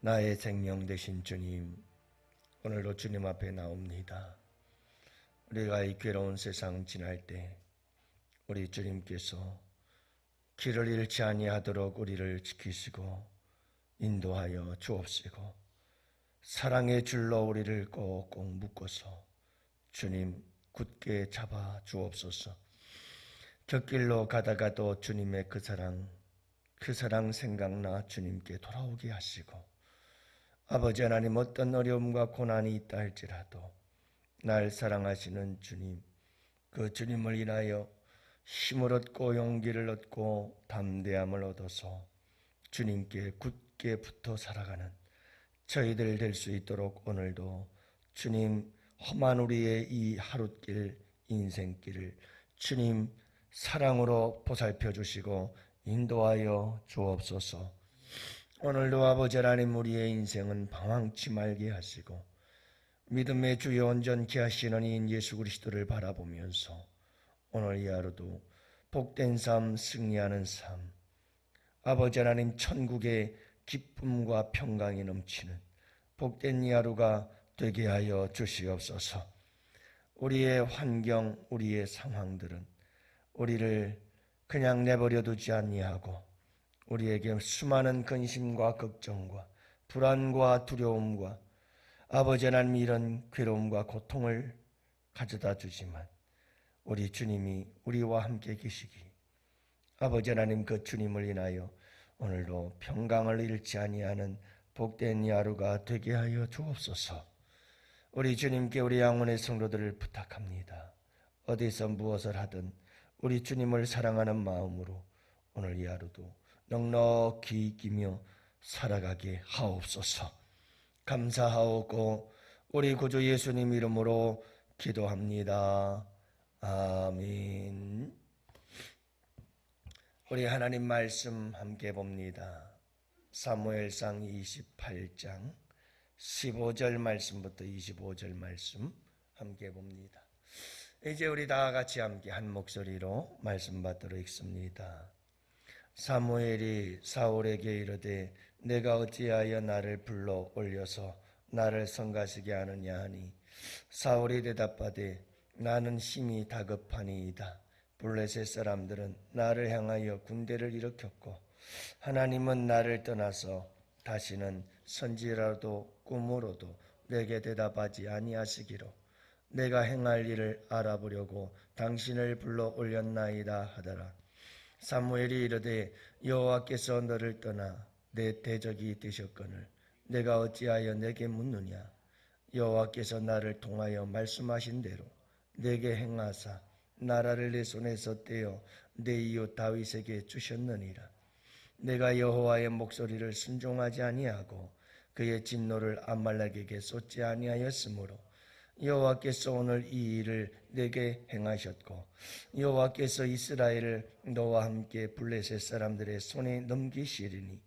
나의 생명 되신 주님, 오늘도 주님 앞에 나옵니다. 우리가 이 괴로운 세상 지날 때 우리 주님께서 길을 잃지 아니하도록 우리를 지키시고 인도하여 주옵시고 사랑의 줄로 우리를 꼭꼭 묶어서 주님 굳게 잡아 주옵소서. 곁길로 가다가도 주님의 그 사랑 생각나 주님께 돌아오게 하시고, 아버지 하나님, 어떤 어려움과 고난이 있다 할지라도 날 사랑하시는 주님, 그 주님을 인하여 힘을 얻고 용기를 얻고 담대함을 얻어서 주님께 굳게 붙어 살아가는 저희들 될 수 있도록 오늘도 주님 험한 우리의 이 하룻길 인생길을 주님 사랑으로 보살펴 주시고 인도하여 주옵소서. 오늘도 아버지 하나님, 우리의 인생은 방황치 말게 하시고 믿음의 주요 온전케 하시는 이인 예수 그리스도를 바라보면서 오늘 이 하루도 복된 삶, 승리하는 삶, 아버지 하나님 천국의 기쁨과 평강이 넘치는 복된 이 하루가 되게 하여 주시옵소서. 우리의 환경, 우리의 상황들은 우리를 그냥 내버려 두지 아니하고 우리에게 수많은 근심과 걱정과 불안과 두려움과 아버지 하나님 이런 괴로움과 고통을 가져다 주지만 우리 주님이 우리와 함께 계시기, 아버지 하나님 그 주님을 인하여 오늘도 평강을 잃지 아니하는 복된 이 하루가 되게 하여 주옵소서. 우리 주님께 우리 영혼의 성도들을 부탁합니다. 어디서 무엇을 하든 우리 주님을 사랑하는 마음으로 오늘 이 하루도 넉넉히 이기며 살아가게 하옵소서. 감사하오고 우리 구주 예수님 이름으로 기도합니다. 아멘. 우리 하나님 말씀 함께 봅니다. 사무엘상 28장 15절 말씀부터 25절 말씀 함께 봅니다. 이제 우리 다 같이 함께 한 목소리로 말씀 받도록 읽습니다. 사무엘이 사울에게 이르되 내가 어찌하여 나를 불러 올려서 나를 성가시게 하느냐 하니, 사울이 대답하되 나는 심히 다급하니이다. 블레셋 사람들은 나를 향하여 군대를 일으켰고 하나님은 나를 떠나서 다시는 선지라도 꿈으로도 내게 대답하지 아니하시기로 내가 행할 일을 알아보려고 당신을 불러 올렸나이다 하더라. 사무엘이 이르되 여호와께서 너를 떠나 내 대적이 되셨거늘 내가 어찌하여 내게 묻느냐. 여호와께서 나를 통하여 말씀하신 대로 내게 행하사 나라를 내 손에서 떼어 내 이웃 다윗에게 주셨느니라. 내가 여호와의 목소리를 순종하지 아니하고 그의 진노를 아말렉에게 쏟지 아니하였으므로 여호와께서 오늘 이 일을 내게 행하셨고 여호와께서 이스라엘을 너와 함께 블레셋 사람들의 손에 넘기시리니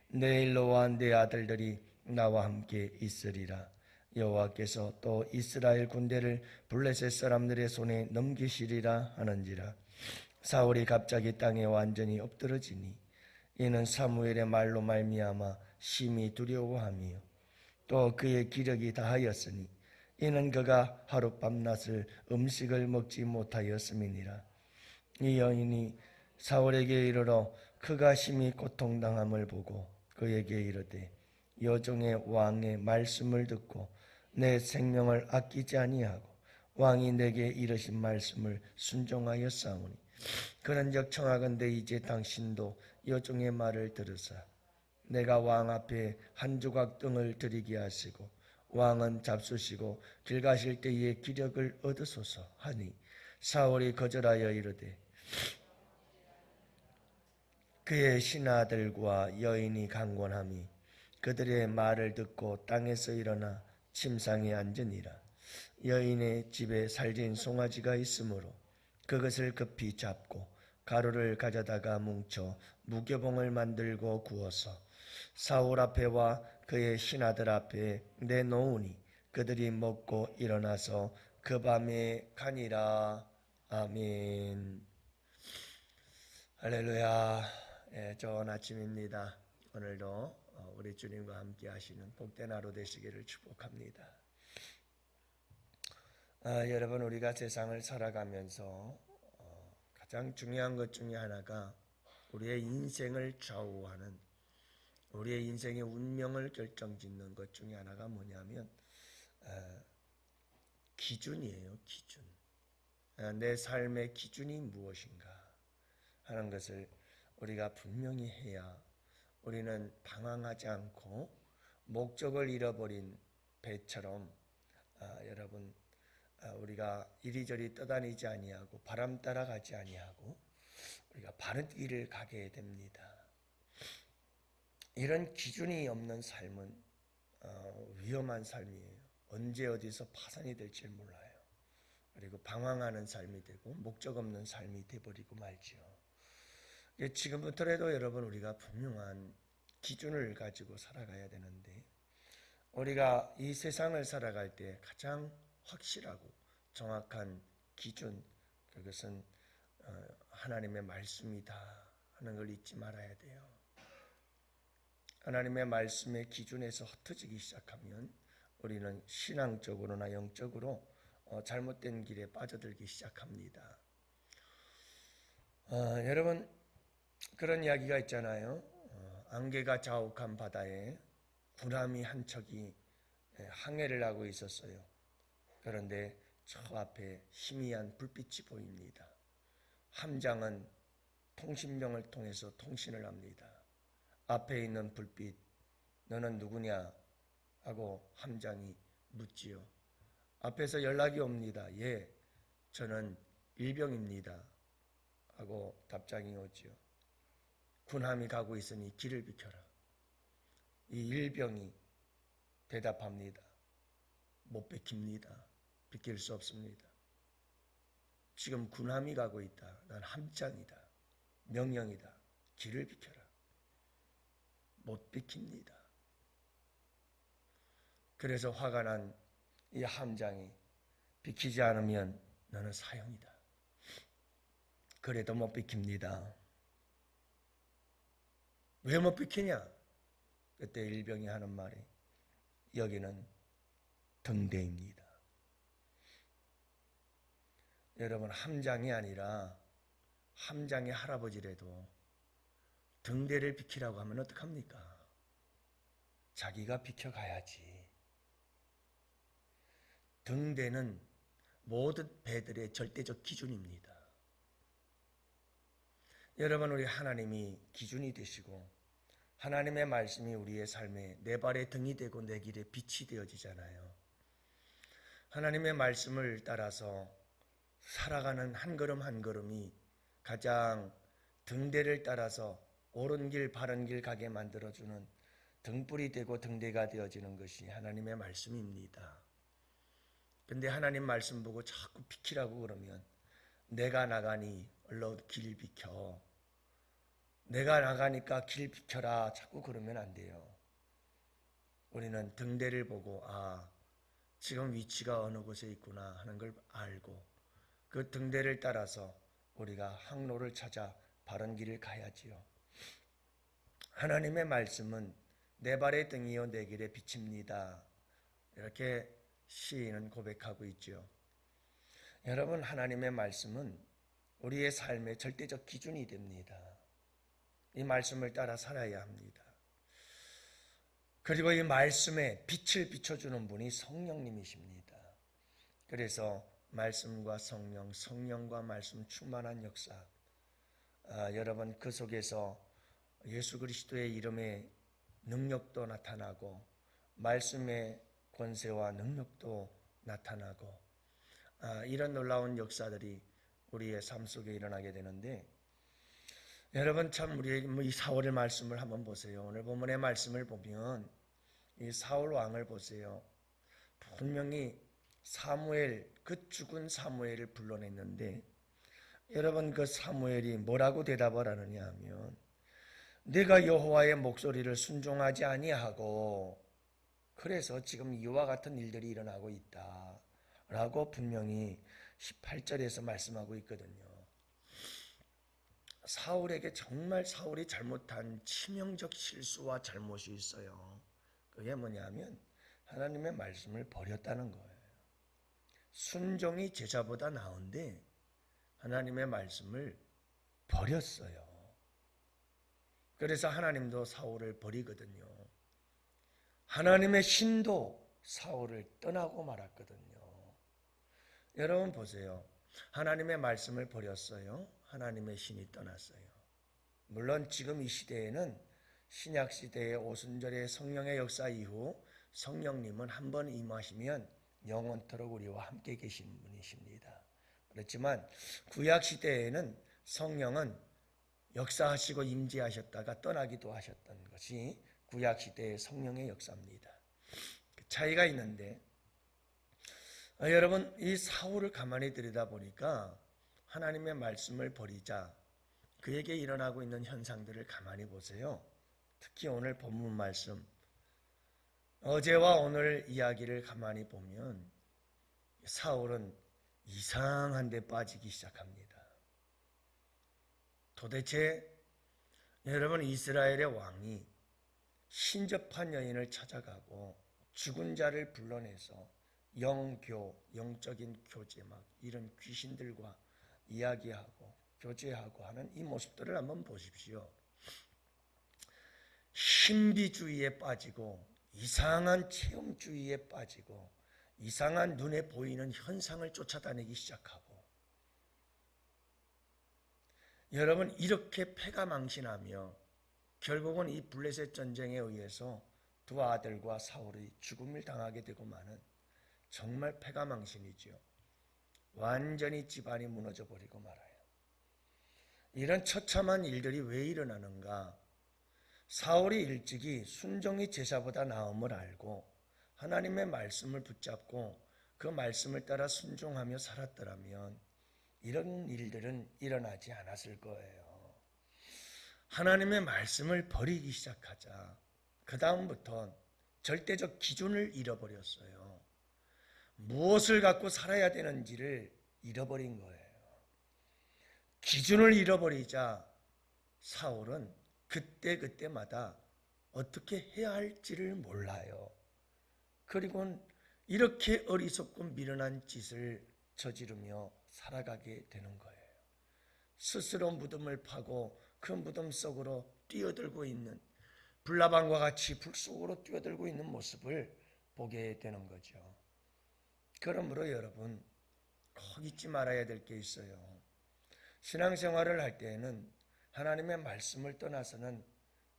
내일 너와 내 아들들이 나와 함께 있으리라. 여호와께서 또 이스라엘 군대를 블레셋 사람들의 손에 넘기시리라 하는지라. 사울이 갑자기 땅에 완전히 엎드러지니 이는 사무엘의 말로 말미암아 심히 두려워하며 또 그의 기력이 다하였으니 이는 그가 하룻밤낮을 음식을 먹지 못하였음이니라. 이 여인이 사울에게 이르러 그가 심히 고통당함을 보고 그에게 이르되 여종의 왕의 말씀을 듣고 내 생명을 아끼지 아니하고 왕이 내게 이르신 말씀을 순종하였사오니 그런즉 청하건대 이제 당신도 여종의 말을 들으사 내가 왕 앞에 한 조각 등을 드리게 하시고 왕은 잡수시고 길 가실 때에 기력을 얻으소서 하니, 사울이 거절하여 이르되 그의 신하들과 여인이 강권함이 그들의 말을 듣고 땅에서 일어나 침상에 앉으니라. 여인의 집에 살진 송아지가 있으므로 그것을 급히 잡고 가루를 가져다가 뭉쳐 무교봉을 만들고 구워서 사울 앞에와 그의 신하들 앞에 내놓으니 그들이 먹고 일어나서 그 밤에 가니라. 아멘. 할렐루야. 좋은 아침입니다. 오늘도 우리 주님과 함께 하시는 복된 하루 되시기를 축복합니다. 여러분, 우리가 세상을 살아가면서 가장 중요한 것 중에 하나가 우리의 인생을 좌우하는, 우리의 인생의 운명을 결정짓는 것 중에 하나가 뭐냐면 기준이에요. 기준. 내 삶의 기준이 무엇인가 하는 것을 우리가 분명히 해야 우리는 방황하지 않고 목적을 잃어버린 배처럼 여러분, 우리가 이리저리 떠다니지 아니하고 바람 따라가지 아니하고 우리가 바른 길을 가게 됩니다. 이런 기준이 없는 삶은 위험한 삶이에요. 언제 어디서 파산이 될지 몰라요. 그리고 방황하는 삶이 되고 목적 없는 삶이 되어버리고 말죠. 지금부터라도 여러분, 우리가 분명한 기준을 가지고 살아가야 되는데, 우리가 이 세상을 살아갈 때 가장 확실하고 정확한 기준, 그것은 하나님의 말씀이다 하는 걸 잊지 말아야 돼요. 하나님의 말씀의 기준에서 흩어지기 시작하면 우리는 신앙적으로나 영적으로 잘못된 길에 빠져들기 시작합니다. 여러분, 그런 이야기가 있잖아요. 안개가 자욱한 바다에 군함이 한 척이 항해를 하고 있었어요. 그런데 저 앞에 희미한 불빛이 보입니다. 함장은 통신병을 통해서 통신을 합니다. 앞에 있는 불빛, 너는 누구냐? 하고 함장이 묻지요. 앞에서 연락이 옵니다. 예, 저는 일병입니다. 하고 답장이 오지요. 군함이 가고 있으니 길을 비켜라. 이 일병이 대답합니다. 못 비킵니다. 비킬 수 없습니다. 지금 군함이 가고 있다. 난 함장이다. 명령이다. 길을 비켜라. 못 비킵니다. 그래서 화가 난 이 함장이 비키지 않으면 너는 사형이다. 그래도 못 비킵니다. 왜 못 비키냐? 그때 일병이 하는 말이 여기는 등대입니다. 여러분, 함장이 아니라 함장의 할아버지라도 등대를 비키라고 하면 어떡합니까? 자기가 비켜가야지. 등대는 모든 배들의 절대적 기준입니다. 여러분, 우리 하나님이 기준이 되시고 하나님의 말씀이 우리의 삶에 내 발의 등이 되고 내 길의 빛이 되어지잖아요. 하나님의 말씀을 따라서 살아가는 한 걸음 한 걸음이 가장 등대를 따라서 옳은 길 바른 길 가게 만들어주는 등불이 되고 등대가 되어지는 것이 하나님의 말씀입니다. 근데 하나님 말씀 보고 자꾸 비키라고 그러면 내가 나가니 얼른 길 비켜. 내가 나가니까 길 비켜라. 자꾸 그러면 안 돼요. 우리는 등대를 보고 지금 위치가 어느 곳에 있구나 하는 걸 알고 그 등대를 따라서 우리가 항로를 찾아 바른 길을 가야지요. 하나님의 말씀은 내 발의 등이요 내 길의 빛입니다. 이렇게 시인은 고백하고 있죠. 여러분, 하나님의 말씀은 우리의 삶의 절대적 기준이 됩니다. 이 말씀을 따라 살아야 합니다. 그리고 이 말씀에 빛을 비춰주는 분이 성령님이십니다. 그래서 말씀과 성령, 성령과 말씀 충만한 역사, 여러분, 그 속에서 예수 그리스도의 이름의 능력도 나타나고 말씀의 권세와 능력도 나타나고 이런 놀라운 역사들이 우리의 삶 속에 일어나게 되는데, 여러분, 참 우리의 이 사울의 말씀을 한번 보세요. 오늘 본문의 말씀을 보면 이 사울 왕을 보세요. 분명히 사무엘, 그 죽은 사무엘을 불러냈는데, 여러분, 그 사무엘이 뭐라고 대답을 하느냐 하면 내가 여호와의 목소리를 순종하지 아니하고 그래서 지금 이와 같은 일들이 일어나고 있다 라고 분명히 18절에서 말씀하고 있거든요. 사울에게 정말 사울이 잘못한 치명적 실수와 잘못이 있어요. 그게 뭐냐면 하나님의 말씀을 버렸다는 거예요. 순종이 제자보다 나은데 하나님의 말씀을 버렸어요. 그래서 하나님도 사울을 버리거든요. 하나님의 신도 사울을 떠나고 말았거든요. 여러분 보세요. 하나님의 말씀을 버렸어요. 하나님의 신이 떠났어요. 물론 지금 이 시대에는 신약 시대의 오순절의 성령의 역사 이후 성령님은 한 번 임하시면 영원토록 우리와 함께 계신 분이십니다. 그렇지만 구약 시대에는 성령은 역사하시고 임재하셨다가 떠나기도 하셨던 것이 구약 시대의 성령의 역사입니다. 그 차이가 있는데 여러분 이 사울을 가만히 들여다보니까 하나님의 말씀을 버리자 그에게 일어나고 있는 현상들을 가만히 보세요. 특히 오늘 본문 말씀 어제와 오늘 이야기를 가만히 보면 사울은 이상한 데 빠지기 시작합니다. 도대체 여러분 이스라엘의 왕이 신접한 여인을 찾아가고 죽은 자를 불러내서 영적인 교제 막 이런 귀신들과 이야기하고 교제하고 하는 이 모습들을 한번 보십시오. 신비주의에 빠지고 이상한 체험주의에 빠지고 이상한 눈에 보이는 현상을 쫓아다니기 시작하고 여러분 이렇게 패가망신하며 결국은 이 블레셋 전쟁에 의해서 두 아들과 사울이 죽음을 당하게 되고 마는 정말 패가망신이죠. 완전히 집안이 무너져 버리고 말아요. 이런 처참한 일들이 왜 일어나는가? 사울이 일찍이 순종이 제사보다 나음을 알고 하나님의 말씀을 붙잡고 그 말씀을 따라 순종하며 살았더라면 이런 일들은 일어나지 않았을 거예요. 하나님의 말씀을 버리기 시작하자 그 다음부터 절대적 기준을 잃어버렸어요. 무엇을 갖고 살아야 되는지를 잃어버린 거예요. 기준을 잃어버리자 사울은 그때마다 어떻게 해야 할지를 몰라요. 그리고 이렇게 어리석고 미련한 짓을 저지르며 살아가게 되는 거예요. 스스로 무덤을 파고 그 무덤 속으로 뛰어들고 있는 불나방과 같이 불 속으로 뛰어들고 있는 모습을 보게 되는 거죠. 그러므로 여러분 꼭 잊지 말아야 될 게 있어요. 신앙생활을 할 때에는 하나님의 말씀을 떠나서는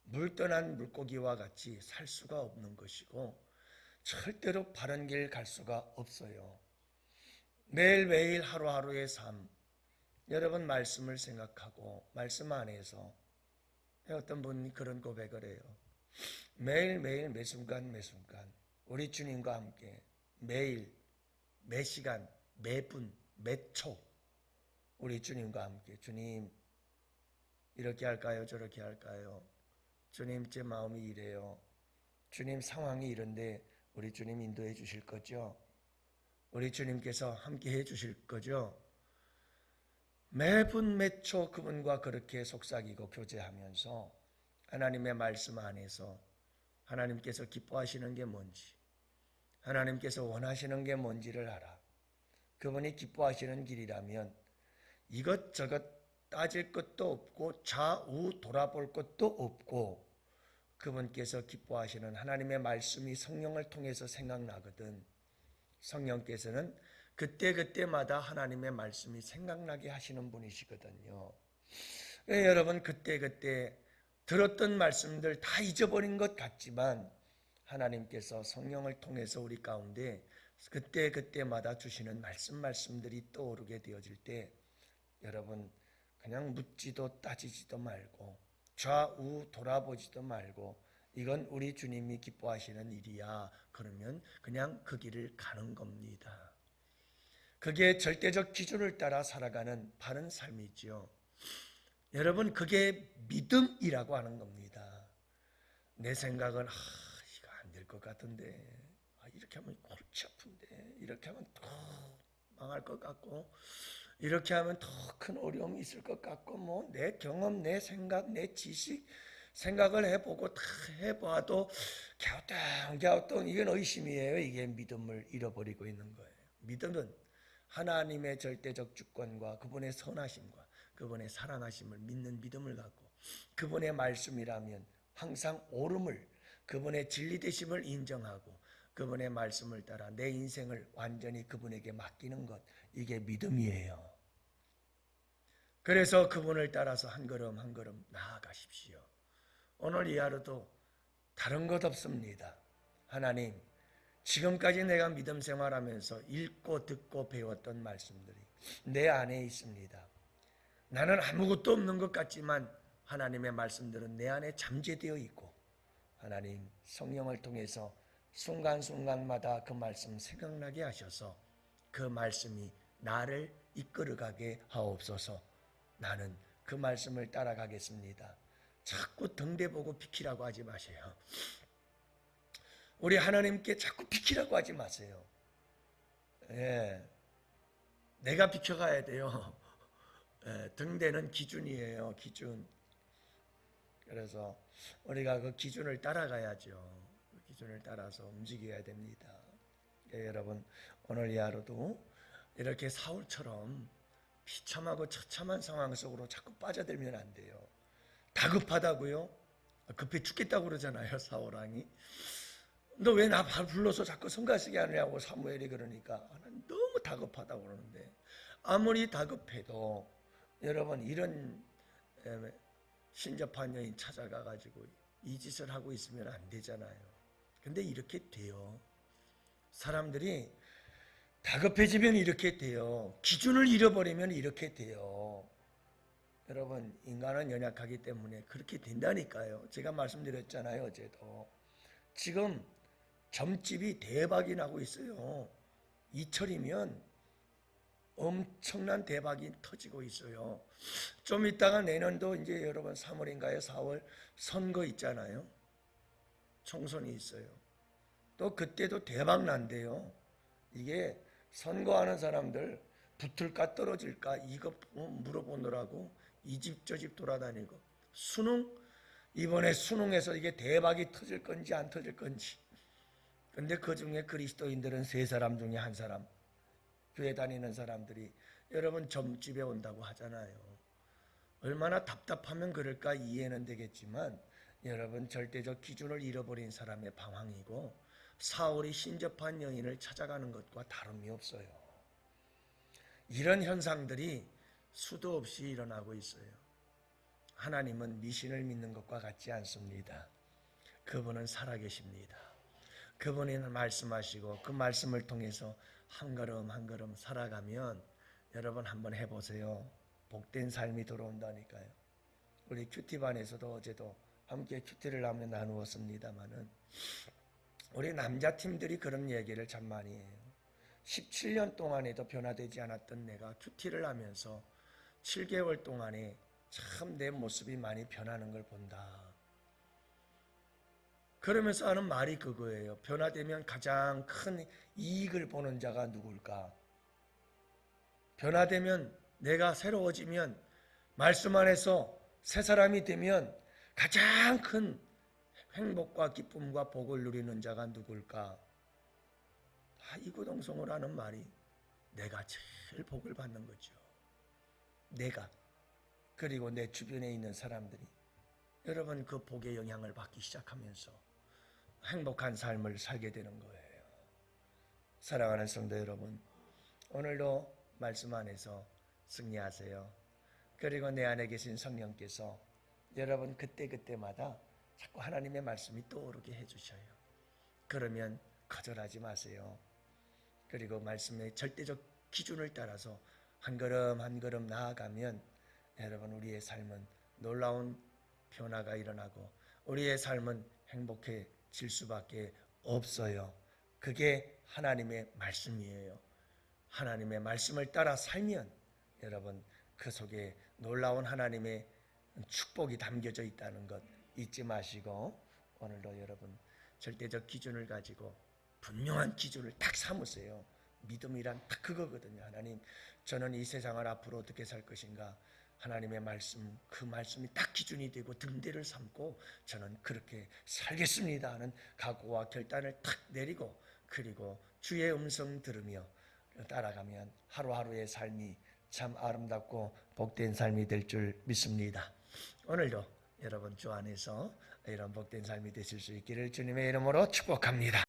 물 떠난 물고기와 같이 살 수가 없는 것이고 절대로 바른 길 갈 수가 없어요. 매일매일 하루하루의 삶 여러분 말씀을 생각하고 말씀 안에서 어떤 분이 그런 고백을 해요. 매일매일 매순간 우리 주님과 함께 매일 매시간 매분 매초 우리 주님과 함께 주님 이렇게 할까요? 저렇게 할까요? 주님 제 마음이 이래요. 주님 상황이 이런데 우리 주님 인도해 주실 거죠? 우리 주님께서 함께 해 주실 거죠? 매분 매초 그분과 그렇게 속삭이고 교제하면서 하나님의 말씀 안에서 하나님께서 기뻐하시는 게 뭔지 하나님께서 원하시는 게 뭔지를 알아. 그분이 기뻐하시는 길이라면 이것저것 따질 것도 없고 좌우 돌아볼 것도 없고 그분께서 기뻐하시는 하나님의 말씀이 성령을 통해서 생각나거든. 성령께서는 그때마다 하나님의 말씀이 생각나게 하시는 분이시거든요. 여러분 그때 들었던 말씀들 다 잊어버린 것 같지만 하나님께서 성령을 통해서 우리 가운데 그때마다 주시는 말씀들이 떠오르게 되어질 때 여러분 그냥 묻지도 따지지도 말고 좌우 돌아보지도 말고 이건 우리 주님이 기뻐하시는 일이야. 그러면 그냥 그 길을 가는 겁니다. 그게 절대적 기준을 따라 살아가는 바른 삶이지요. 여러분 그게 믿음이라고 하는 겁니다. 내 생각은 이거 안 될 것 같은데 이렇게 하면 골치 아픈데 이렇게 하면 또 망할 것 같고 이렇게 하면 더 큰 어려움이 있을 것 같고 뭐 내 경험, 내 생각, 내 지식 생각을 해보고 다 해봐도 갸우뚱 이건 의심이에요. 이게 믿음을 잃어버리고 있는 거예요. 믿음은 하나님의 절대적 주권과 그분의 선하심과 그분의 사랑하심을 믿는 믿음을 갖고 그분의 말씀이라면 항상 옳음을 그분의 진리되심을 인정하고 그분의 말씀을 따라 내 인생을 완전히 그분에게 맡기는 것, 이게 믿음이에요. 그래서 그분을 따라서 한 걸음 한 걸음 나아가십시오. 오늘 이 하루도 다른 것 없습니다. 하나님, 지금까지 내가 믿음 생활하면서 읽고 듣고 배웠던 말씀들이 내 안에 있습니다. 나는 아무것도 없는 것 같지만 하나님의 말씀들은 내 안에 잠재되어 있고 하나님 성령을 통해서 순간순간마다 그 말씀 생각나게 하셔서 그 말씀이 나를 이끌어가게 하옵소서. 나는 그 말씀을 따라가겠습니다. 자꾸 등대보고 비키라고 하지 마세요. 우리 하나님께 자꾸 비키라고 하지 마세요. 예, 내가 비켜가야 돼요. 예, 등대는 기준이에요. 기준. 그래서 우리가 그 기준을 따라가야죠. 그 기준을 따라서 움직여야 됩니다. 예, 여러분 오늘 이 하루도 이렇게 사울처럼 비참하고 처참한 상황 속으로 자꾸 빠져들면 안 돼요. 다급하다고요? 급해 죽겠다고 그러잖아요. 사울왕이. 너 왜 나 불러서 자꾸 성가시게 하느냐고 사무엘이 그러니까 나는 너무 다급하다고 그러는데 아무리 다급해도 여러분 이런 신접한 여인 찾아가가지고 이 짓을 하고 있으면 안 되잖아요. 근데 이렇게 돼요. 사람들이 다급해지면 이렇게 돼요. 기준을 잃어버리면 이렇게 돼요. 여러분 인간은 연약하기 때문에 그렇게 된다니까요. 제가 말씀드렸잖아요. 어제도. 지금 점집이 대박이 나고 있어요. 이철이면 엄청난 대박이 터지고 있어요. 좀 있다가 내년도 이제 여러분 3월인가요? 4월 선거 있잖아요. 총선이 있어요. 또 그때도 대박 난대요. 이게 선거하는 사람들 붙을까 떨어질까 이거 물어보느라고 이 집 저 집 돌아다니고 수능 이번에 수능에서 이게 대박이 터질 건지 안 터질 건지. 근데 그 중에 그리스도인들은 3사람 중에 1사람 교회 다니는 사람들이 여러분 점집에 온다고 하잖아요. 얼마나 답답하면 그럴까 이해는 되겠지만 여러분 절대적 기준을 잃어버린 사람의 방황이고 사울이 신접한 여인을 찾아가는 것과 다름이 없어요. 이런 현상들이 수도 없이 일어나고 있어요. 하나님은 미신을 믿는 것과 같지 않습니다. 그분은 살아계십니다. 그분이 말씀하시고 그 말씀을 통해서 한 걸음 한 걸음 살아가면 여러분 한번 해보세요. 복된 삶이 돌아온다니까요. 우리 큐티반에서도 어제도 함께 큐티를 하며 나누었습니다마는 우리 남자팀들이 그런 얘기를 참 많이 해요. 17년 동안에도 변화되지 않았던 내가 큐티를 하면서 7개월 동안에 참 내 모습이 많이 변하는 걸 본다. 그러면서 하는 말이 그거예요. 변화되면 가장 큰 이익을 보는 자가 누굴까? 변화되면 내가 새로워지면 말씀 안에서 새 사람이 되면 가장 큰 행복과 기쁨과 복을 누리는 자가 누굴까? 이구동성으로 하는 말이 내가 제일 복을 받는 거죠. 내가 그리고 내 주변에 있는 사람들이 여러분 그 복의 영향을 받기 시작하면서 행복한 삶을 살게 되는 거예요. 사랑하는 성도 여러분, 오늘도 말씀 안에서 승리하세요. 그리고 내 안에 계신 성령께서 여러분 그때그때마다 자꾸 하나님의 말씀이 떠오르게 해주셔요. 그러면 거절하지 마세요. 그리고 말씀의 절대적 기준을 따라서 한 걸음 한 걸음 나아가면 여러분 우리의 삶은 놀라운 변화가 일어나고 우리의 삶은 행복해질 수밖에 없어요. 그게 하나님의 말씀이에요. 하나님의 말씀을 따라 살면 여러분 그 속에 놀라운 하나님의 축복이 담겨져 있다는 것 잊지 마시고 오늘도 여러분 절대적 기준을 가지고 분명한 기준을 딱 삼으세요. 믿음이란 딱 그거거든요. 하나님, 저는 이 세상을 앞으로 어떻게 살 것인가? 하나님의 말씀, 그 말씀이 딱 기준이 되고 등대를 삼고 저는 그렇게 살겠습니다 하는 각오와 결단을 탁 내리고, 그리고 주의 음성 들으며 따라가면 하루하루의 삶이 참 아름답고 복된 삶이 될 줄 믿습니다. 오늘도 여러분 주 안에서 이런 복된 삶이 되실 수 있기를 주님의 이름으로 축복합니다.